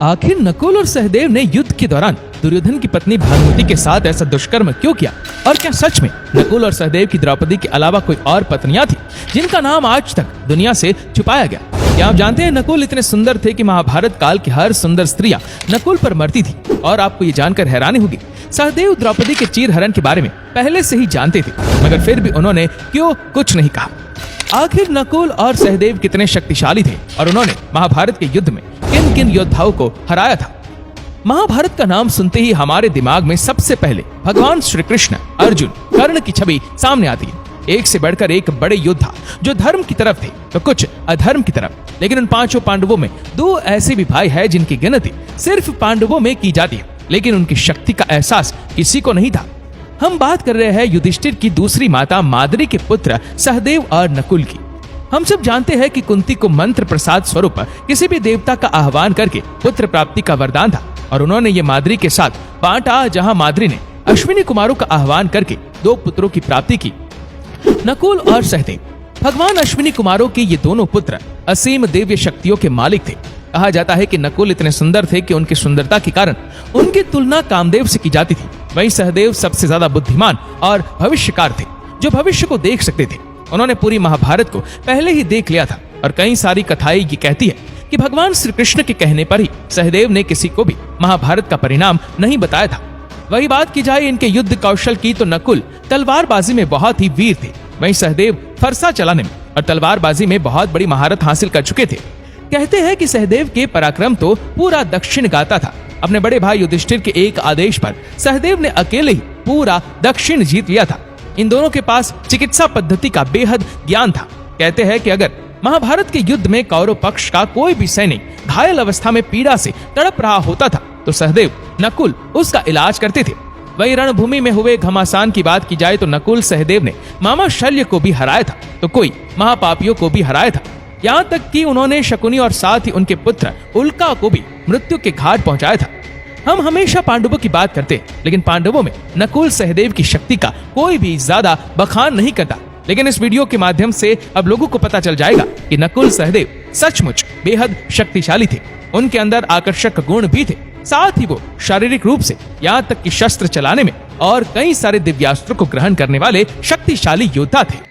आखिर नकुल और सहदेव ने युद्ध के दौरान दुर्योधन की पत्नी भानुमति के साथ ऐसा दुष्कर्म क्यों किया? और क्या सच में नकुल और सहदेव की द्रौपदी के अलावा कोई और पत्नियां थी जिनका नाम आज तक दुनिया से छुपाया गया? क्या आप जानते हैं नकुल इतने सुंदर थे कि महाभारत काल की हर सुंदर स्त्रियां नकुल पर मरती थी। और आपको ये जानकर हैरानी होगी, सहदेव द्रौपदी के चीरहरण के बारे में पहले से ही जानते थे, मगर फिर भी उन्होंने क्यों कुछ नहीं कहा। आखिर नकुल और सहदेव कितने शक्तिशाली थे और उन्होंने महाभारत के युद्ध में किन किन योद्धाओं को हराया था? महाभारत का नाम सुनते ही हमारे दिमाग में सबसे पहले भगवान श्री कृष्ण, अर्जुन, कर्ण की छवि सामने आती है। एक से बढ़कर एक बड़े योद्धा जो धर्म की तरफ थे तो कुछ अधर्म की तरफ। लेकिन उन पांचों पांडवों में दो ऐसे भी भाई हैं जिनकी गिनती सिर्फ पांडवों में की जाती है, लेकिन उनकी शक्ति का एहसास किसी को नहीं था। हम बात कर रहे हैं युधिष्ठिर की दूसरी माता माद्री के पुत्र सहदेव और नकुल की। हम सब जानते हैं कि कुंती को मंत्र प्रसाद स्वरूप किसी भी देवता का आह्वान करके पुत्र प्राप्ति का वरदान था और उन्होंने ये माद्री के साथ बांटा, जहां माद्री ने अश्विनी कुमारों का आह्वान करके दो पुत्रों की प्राप्ति की, नकुल और सहदेव। भगवान अश्विनी कुमारों के ये दोनों पुत्र असीम दिव्य शक्तियों के मालिक थे। कहा जाता है कि नकुल इतने सुंदर थे कि उनकी सुंदरता के कारण उनकी तुलना कामदेव से की जाती थी। वहीं सहदेव सबसे ज्यादा बुद्धिमान और भविष्यकार थे, जो भविष्य को देख सकते थे। उन्होंने पूरी महाभारत को पहले ही देख लिया था और कई सारी कथाएं ये कहती है कि भगवान श्री कृष्ण के कहने पर ही सहदेव ने किसी को भी महाभारत का परिणाम नहीं बताया था। वही बात की जाए इनके युद्ध कौशल की तो नकुल तलवारबाजी में बहुत ही वीर थे, वहीं सहदेव फरसा चलाने में और तलवारबाजी में बहुत बड़ी महारत हासिल कर चुके थे। कहते हैं कि सहदेव के पराक्रम तो पूरा दक्षिण गाता था। अपने बड़े भाई युधिष्ठिर के एक आदेश पर सहदेव ने अकेले ही पूरा दक्षिण जीत लिया था। इन दोनों के पास चिकित्सा पद्धति का बेहद ज्ञान था। कहते हैं कि अगर महाभारत के युद्ध में कौरव पक्ष का कोई भी सैनिक घायल अवस्था में पीड़ा से तड़प रहा होता था तो सहदेव, नकुल उसका इलाज करते थे। वही रणभूमि में हुए घमासान की बात की जाए तो नकुल सहदेव ने मामा शल्य को भी हराया था, तो कोई महापापियों को भी हराया था। यहाँ तक कि उन्होंने शकुनी और साथ ही उनके पुत्र उल्का को भी मृत्यु के घाट पहुंचाया था। हम हमेशा पांडवों की बात करते हैं, लेकिन पांडवों में नकुल सहदेव की शक्ति का कोई भी ज्यादा बखान नहीं करता। लेकिन इस वीडियो के माध्यम से अब लोगों को पता चल जाएगा कि नकुल सहदेव सचमुच बेहद शक्तिशाली थे। उनके अंदर आकर्षक गुण भी थे, साथ ही वो शारीरिक रूप से यहाँ तक कि शस्त्र चलाने में और कई सारे दिव्यास्त्रों को ग्रहण करने वाले शक्तिशाली योद्धा थे।